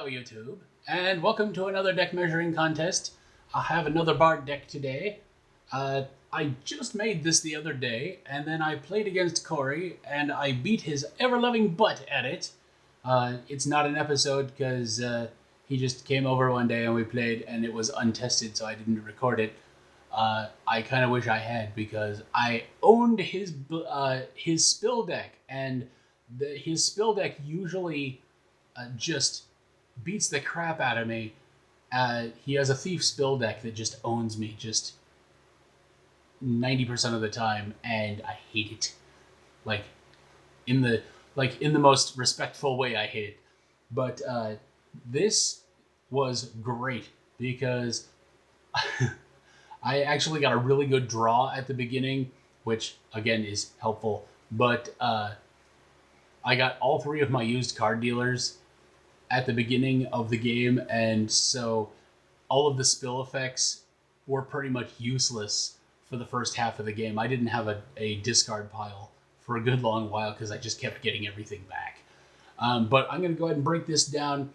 Hello, YouTube, and welcome to another deck measuring contest. I have another Bard deck today. I just made this the other day, and then I played against Corey, and I beat his ever-loving butt at it. It's not an episode because he just came over one day and we played, and it was untested, so I didn't record it. I kind of wish I had because I owned his spill deck, and his spill deck usually just beats the crap out of me. He has a thief spill deck that just owns me just 90% of the time, and I hate it. Like in the most respectful way, I hate it. But this was great because I actually got a really good draw at the beginning, which again is helpful. But I got all three of my used card dealers at the beginning of the game, and so all of the spill effects were pretty much useless for the first half of the game. I didn't have a discard pile for a good long while because I just kept getting everything back. But I'm going to go ahead and break this down.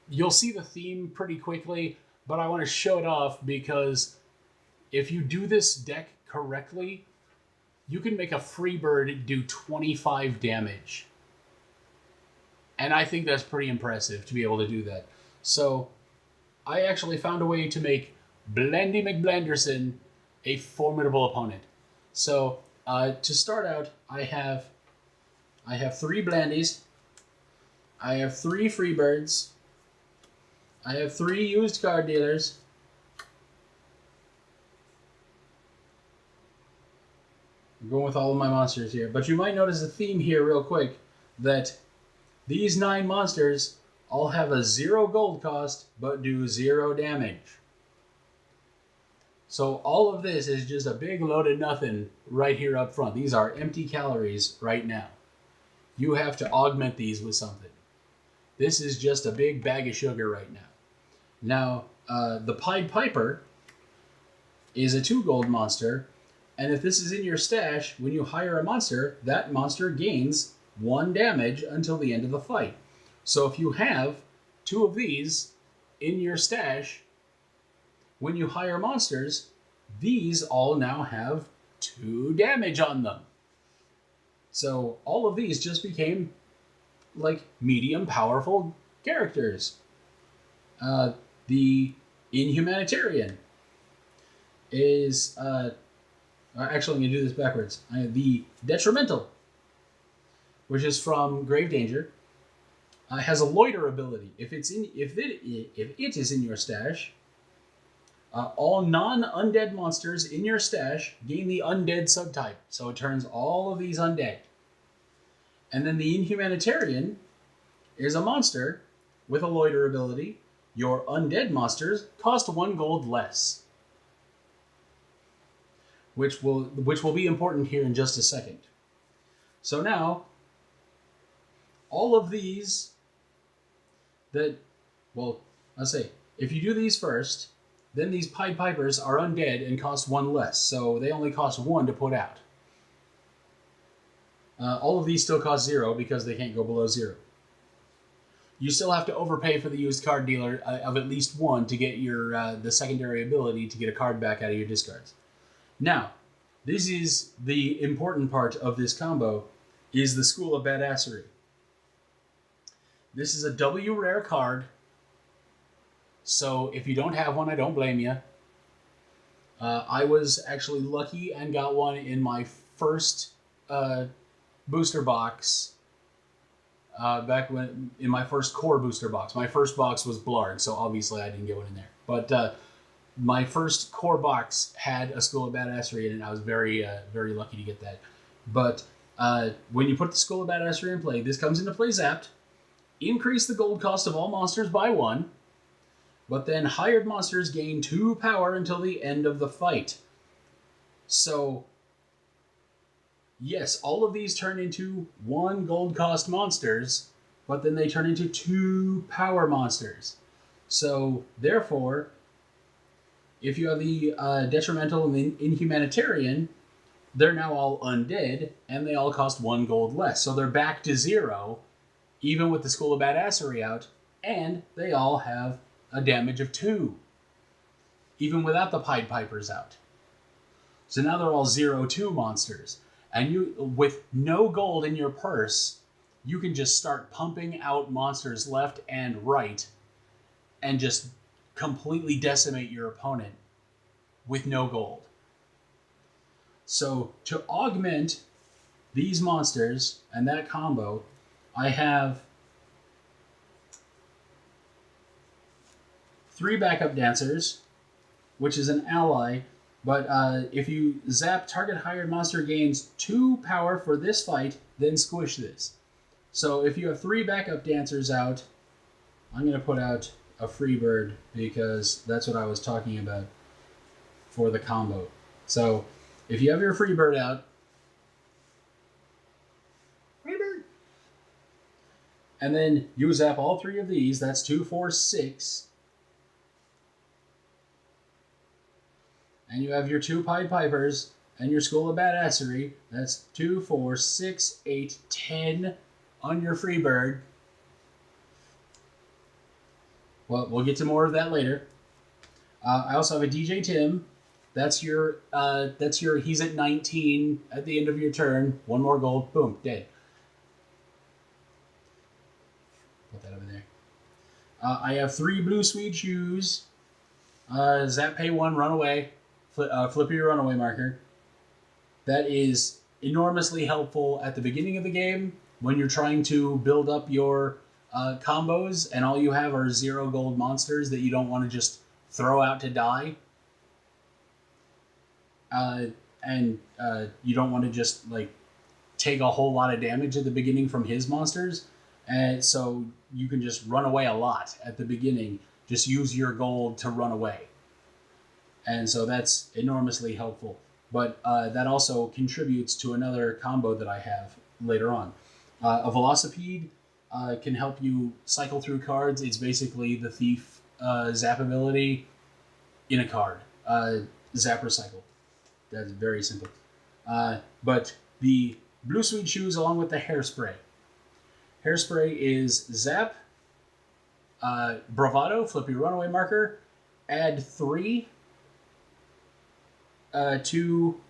You'll see the theme pretty quickly, but I want to show it off because if you do this deck correctly, you can make a Freebird do 25 damage. And I think that's pretty impressive to be able to do that. So I actually found a way to make Blendy McBlenderson a formidable opponent. So to start out, I have 3 Blandies, I have 3 Freebirds, I have 3 used card dealers, I'm going with all of my monsters here, but you might notice a theme here real quick that these 9 monsters all have a 0 gold cost, but do 0 damage. So all of this is just a big load of nothing right here up front. These are empty calories right now. You have to augment these with something. This is just a big bag of sugar right now. Now, the Pied Piper is a 2 gold monster, and if this is in your stash, when you hire a monster, that monster gains 1 damage until the end of the fight. So if you have 2 of these in your stash, when you hire monsters, these all now have 2 damage on them. So all of these just became like medium powerful characters. The Inhumanitarian is actually, I'm going to do this backwards. The Detrimental, which is from Grave Danger, has a loiter ability. If it is in your stash, all non-undead monsters in your stash gain the undead subtype, so it turns all of these undead. And then the Inhumanitarian is a monster with a loiter ability. Your undead monsters cost 1 gold less, which will be important here in just a second. So now, all of these if you do these first, then these Pied Pipers are undead and cost 1 less, so they only cost 1 to put out. All of these still cost 0 because they can't go below 0. You still have to overpay for the used card dealer of at least 1 to get your the secondary ability to get a card back out of your discards. Now, this is the important part of this combo, is the School of Badassery. This is a W rare card, so if you don't have one, I don't blame you. I was actually lucky and got one in my first booster box, back when in my first core booster box. My first box was Blarg, so obviously I didn't get one in there. But my first core box had a School of Badassery in it, and I was very lucky to get that. But when you put the School of Badassery in play, this comes into play zapped. Increase the gold cost of all monsters by 1, but then hired monsters gain 2 power until the end of the fight. So, yes, all of these turn into 1 gold cost monsters, but then they turn into 2 power monsters. So, therefore, if you have the Detrimental and the Inhumanitarian, they're now all undead, and they all cost 1 gold less. So they're back to 0 even with the School of Badassery out, and they all have a damage of 2, even without the Pied Pipers out. So now they're all 0-2 monsters. And you, with no gold in your purse, you can just start pumping out monsters left and right and just completely decimate your opponent with no gold. So to augment these monsters and that combo, I have 3 backup dancers, which is an ally, but if you zap, target hired monster gains 2 power for this fight, then squish this. So if you have 3 backup dancers out, I'm going to put out a Freebird because that's what I was talking about for the combo. So if you have your Freebird out, Freebird, and then you zap all 3 of these, that's 2, 4, 6. And you have your 2 Pied Pipers and your School of Badassery. That's 2, 4, 6, 8, 10 on your Freebird. Well, we'll get to more of that later. I also have a DJ Tim. That's your he's at 19 at the end of your turn. 1 more gold. Boom, dead. Put that over there. I have 3 blue suede shoes. Zap pay 1, run away. Flip your runaway marker. That is enormously helpful at the beginning of the game when you're trying to build up your combos and all you have are 0 gold monsters that you don't want to just throw out to die. And you don't want to just like take a whole lot of damage at the beginning from his monsters. And so you can just run away a lot at the beginning. Just use your gold to run away. And so that's enormously helpful. But that also contributes to another combo that I have later on. A Velocipede can help you cycle through cards. It's basically the Thief zap ability in a card. Zap recycle. That's very simple. But the blue suede shoes along with the hairspray. Hairspray is zap, bravado, flip your runaway marker, add 3 to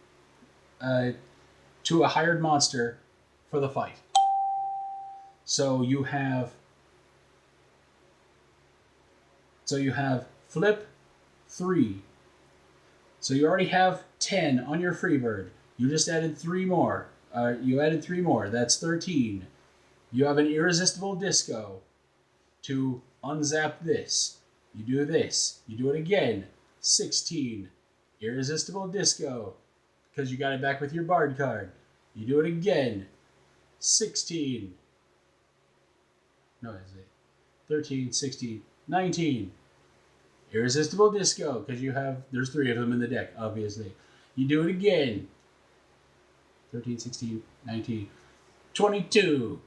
a hired monster for the fight. So you have flip 3. So you already have 10 on your Freebird. You just added 3 more. You added 3 more. That's 13. You have an irresistible disco to unzap this. You do this. You do it again. 16. Irresistible disco because you got it back with your Bard card. You do it again. 16. No, that's it. 13, 16, 19. Irresistible disco because there's 3 of them in the deck, obviously. You do it again. 13, 16, 19, 22.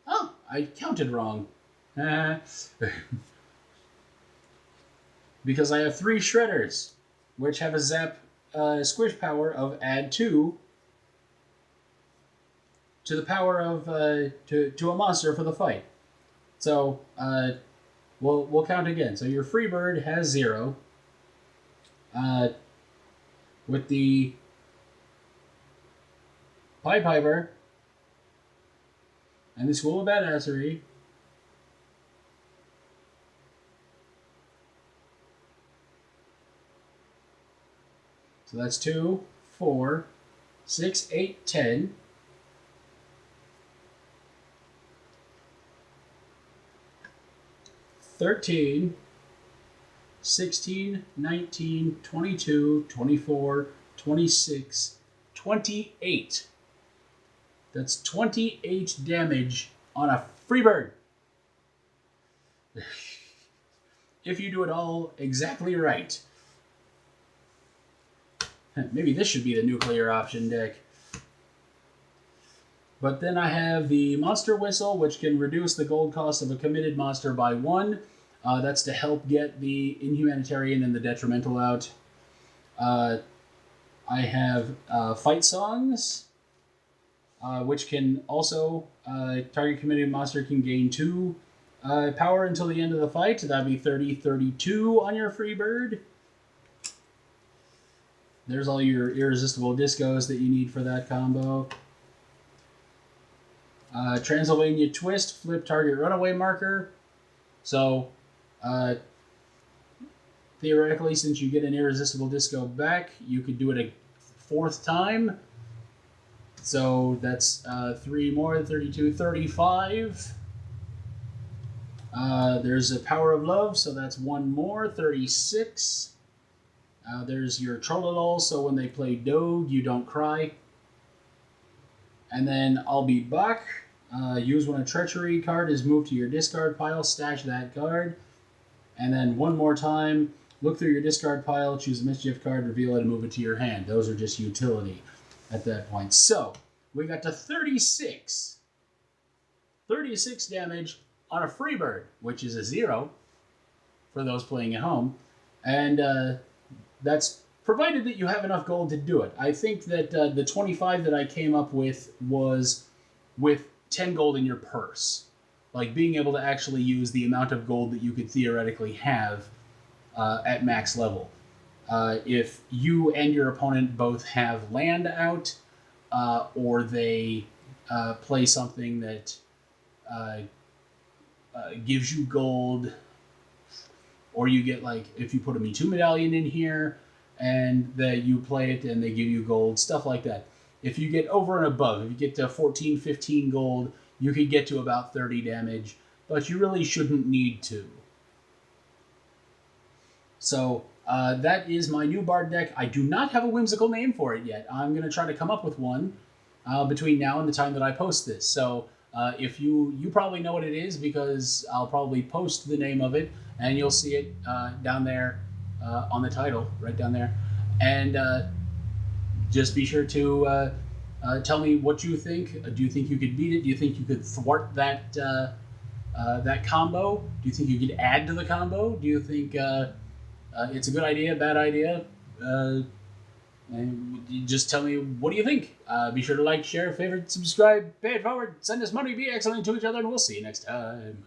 Oh, I counted wrong. Because I have 3 shredders, which have a zap squish power of add 2 to the power of to a monster for the fight. So we'll count again. So your Freebird has 0. With the Pied Piper and the School of Badassery, so that's 2, 4, 6, 8, 10. 13, 16, 19, 22, 24, 26, 28. That's 28 damage on a Freebird. If you do it all exactly right. Maybe this should be the nuclear option deck. But then I have the Monster Whistle, which can reduce the gold cost of a committed monster by 1. That's to help get the Inhumanitarian and the Detrimental out. I have Fight Songs. which can also, target committed monster can gain 2 power until the end of the fight. That'd be 30-32 on your free bird. There's all your irresistible discos that you need for that combo. Transylvania Twist, flip target runaway marker. So, theoretically, since you get an irresistible disco back, you could do it a 4th time. So that's 3 more, 32, 35. There's a Power of Love, so that's 1 more, 36. There's your Trollolol, so when they play Doge, you don't cry. And then I'll Be Back. Use when a Treachery card is moved to your discard pile, stash that card. And then one more time, look through your discard pile, choose a Mischief card, reveal it, and move it to your hand. Those are just utility at that point. So, we got to 36. 36 damage on a Freebird, which is a 0 for those playing at home. And that's provided that you have enough gold to do it. I think that the 25 that I came up with was with 10 gold in your purse. Like being able to actually use the amount of gold that you could theoretically have at max level. If you and your opponent both have land out, or they play something that gives you gold, or you get, like, if you put a Me Too medallion in here and that you play it and they give you gold, stuff like that. If you get over and above, if you get to 14, 15 gold, you could get to about 30 damage, but you really shouldn't need to. So that is my new Bard deck. I do not have a whimsical name for it yet. I'm going to try to come up with one between now and the time that I post this. So if you probably know what it is, because I'll probably post the name of it, and you'll see it down there on the title, right down there. And just be sure to tell me what you think. Do you think you could beat it? Do you think you could thwart that that combo? Do you think you could add to the combo? Do you think it's a good idea, bad idea? And just tell me, what do you think? Be sure to like, share, favorite, subscribe, pay it forward, send us money, be excellent to each other, and we'll see you next time.